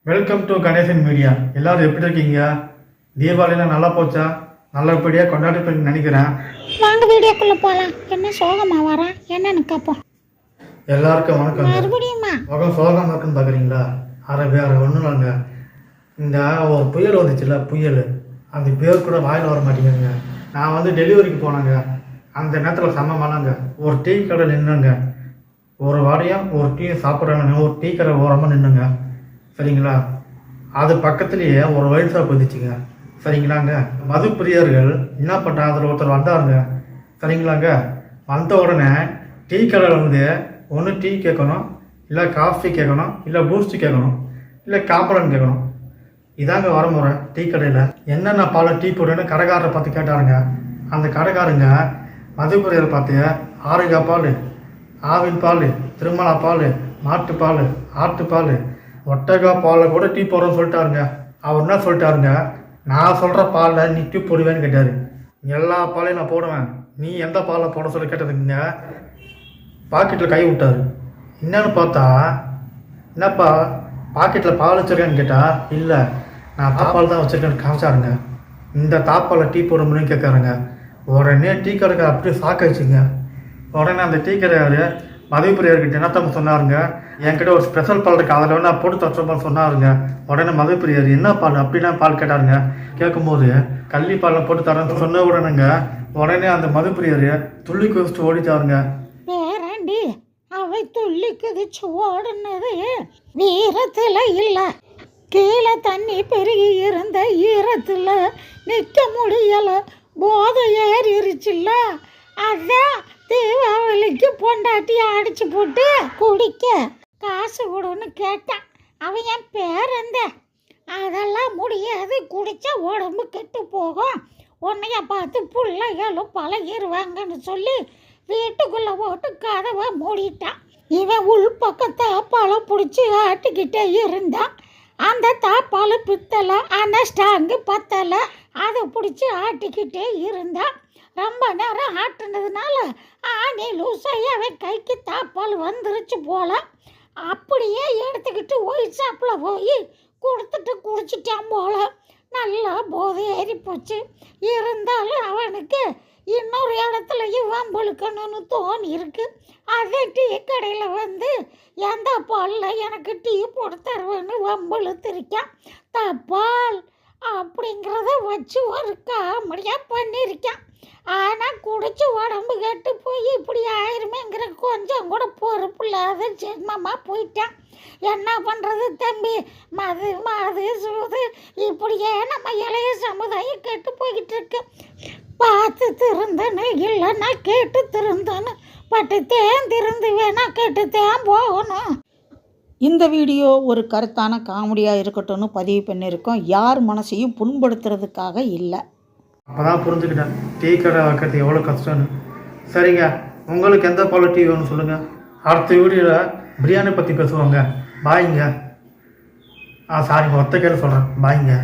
Welcome to Ganesan media. எல்லாரும் எப்படி இருக்கீங்க? தீபாவளிலாம் நல்லா போச்சா? நல்லபடியாக கொண்டாடிட்டு நினைக்கிறேன். வாங்க வீடியோக்குள்ளே போகலாம். என்ன சோகமாக வரேன் என்னன்னு கேட்போம். எல்லாருக்கும் வணக்கம். மறுபடியுமா முகம் சோகமாக இருக்குன்னு பார்க்குறீங்களா? வேறு ஒன்றும் இல்லைங்க. இந்த ஒரு புயல் வந்துச்சுல்ல, புயல், அந்த பேர் கூட வாயில் வர மாட்டேங்குதுங்க. நான் டெலிவரிக்கு போனேங்க. அந்த நேரத்தில் செம்ம மழைங்க. ஒரு டீ கடை நின்றுங்க. ஒரு வாடையும் ஒரு டீ சாப்பிட்றாங்க. ஒரு டீ கடை ஓரமாக நின்றுங்க. சரிங்களா? அது பக்கத்துலேயே ஒரு ஒயின் ஷாப் வந்துச்சுங்க. சரிங்களாங்க? மது பிரியர்கள் என்ன பண்ணுறாங்க, அதில் ஒருத்தர் வந்தாருங்க. சரிங்களாங்க? வந்த உடனே டீ கடையில் ஒன்று டீ கேட்கணும், இல்லை காஃபி கேட்கணும், இல்லை பூஸ்ட் கேட்கணும், இல்லை காப்பலன் கேட்கணும். இதாங்க வரமுறை டீ கடையில். என்னென்ன பால் டீ போடுன்னு கடைக்காரரை பார்த்து கேட்டாருங்க. அந்த கடைக்காரங்க மது பிரியரை பார்த்து ஆரோக்கியா பால், ஆவின் பால், திருமலா பால், மாட்டுப்பால், ஆட்டுப்பால், ஒட்டகா பாலில் கூட டீ போடுறோன்னு சொல்லிட்டாருங்க. அவர் என்ன சொல்லிட்டாருங்க, நான் சொல்கிற பாலில் நீ டீ போடுவேன்னு கேட்டார். எல்லா பாலையும் நான் போடுவேன், நீ எந்த பாலில் போட சொல்லி கேட்டதுங்க. பாக்கெட்டில் கை விட்டார். என்னன்னு பார்த்தா, என்னப்பா பாக்கெட்டில் பால் வச்சுருக்கேன்னு கேட்டால், இல்லை நான் தாப்பால் தான் வச்சுருக்கேன்னு காமிச்சாருங்க. இந்த தாப்பால் டீ போட முடியும்னு கேட்குறாங்க. உடனே டீ கடைக்கு அப்படியே சாக்காயிடுச்சுங்க. உடனே அந்த டீ கடையார் மது பிரியர்கிட்ட என்னத்தம் சொன்னாருங்க, என்கிட்ட ஒரு ஸ்பெஷல் பால் இருக்குது, அதில் நான் போட்டு தச்சுருப்பான்னு சொன்னாருங்க. உடனே மது பிரியர் என்ன பால் அப்படின்னா பால் கேட்டாருங்க. கேட்கும்போது கள்ளி பாலில் போட்டு தரேன்னு சொன்ன உடனே அந்த மது பிரியர் துள்ளி குதிச்சுட்டு ஓடிட்டாருங்க. பேரண்டி அவை துள்ளி குதிச்சு ஓடுனது வீரத்தில் இல்லை, கீழே தண்ணி பெருகி இருந்த ஈரத்தில் நிற்க முடியலை, போதை ஏறிடுச்சுல்ல. அதான் தீபாவளிக்கு பொண்டாட்டி அடிச்சு போட்டு குடிக்க காசு கொடுன்னு கேட்டான். அவன் என் பேரந்த. அதெல்லாம் முடியாது, குடித்தா உடம்பு கெட்டு போகும், உன்னைய பார்த்து பிள்ளைகளும் பழகிடுவாங்கன்னு சொல்லி வீட்டுக்குள்ளே போட்டு கதவை மூடிட்டான். இவன் உள் பக்கம் தாப்பாலை பிடிச்சி ஆட்டிக்கிட்டே இருந்தான். அந்த தாப்பால் பித்தலை, அந்த ஸ்டாங்கு பத்தலை, அதை பிடிச்சி ஆட்டிக்கிட்டே இருந்தான். ரொம்ப நேரம் ஆட்டுனதுனால ஆணி லூசாகி அவன் கைக்கு தாப்பால் வந்துருச்சு போல. அப்படியே எடுத்துக்கிட்டு ஒயின் ஷாப்பில் போய் கொடுத்துட்டு குடிச்சிட்டான் போல. நல்லா போதை ஏறி போச்சு. இருந்தாலும் அவனுக்கு இன்னொரு இடத்துலையும் வம்பளுக்கணும்னு தோணி இருக்கு. அதே டீ கடையில் எந்த பாலில் எனக்கு டீ போட்டு தருவேன்னு வம்பளுத்திருக்கான். தப்பால் அப்படிங்கிறத வச்சு ஒரு காமெடியாக பண்ணியிருக்கான். ஆனால் குடிச்சு உடம்பு கெட்டு போய் இப்படி ஆயிருமேங்கிற கொஞ்சம் கூட பொறுப்பு இல்லாத ஜென்மமாக போயிட்டான். என்ன பண்ணுறது தம்பி, மது மது சூது இப்படியே நம்ம இளைய சமுதாயம் கெட்டு போய்கிட்டு இருக்கு. பார்த்து திருந்தனு, இல்லைன்னா கேட்டு திருந்தனு, பட்டு தேன் திருந்து வேணா கேட்டு தேன் போகணும். இந்த வீடியோ ஒரு கருத்தான காமெடியாக இருக்கட்டும்னு பதிவு பண்ணியிருக்கோம். யார் மனசையும் புண்படுத்துறதுக்காக இல்லை. அப்போ தான் புரிஞ்சுக்கிட்டேன் டீ கடை வைக்கிறது எவ்வளோ கஷ்டம்னு. சரிங்க, உங்களுக்கு எந்த பால் டீ வேணும்னு சொல்லுங்கள். அடுத்த வீடியோவில் பிரியாணி பற்றி பேசுவாங்க. பாய்ங்க. சாரிங்க, ஒத்த கேள்வி சொல்கிறேன். பாய்ங்க.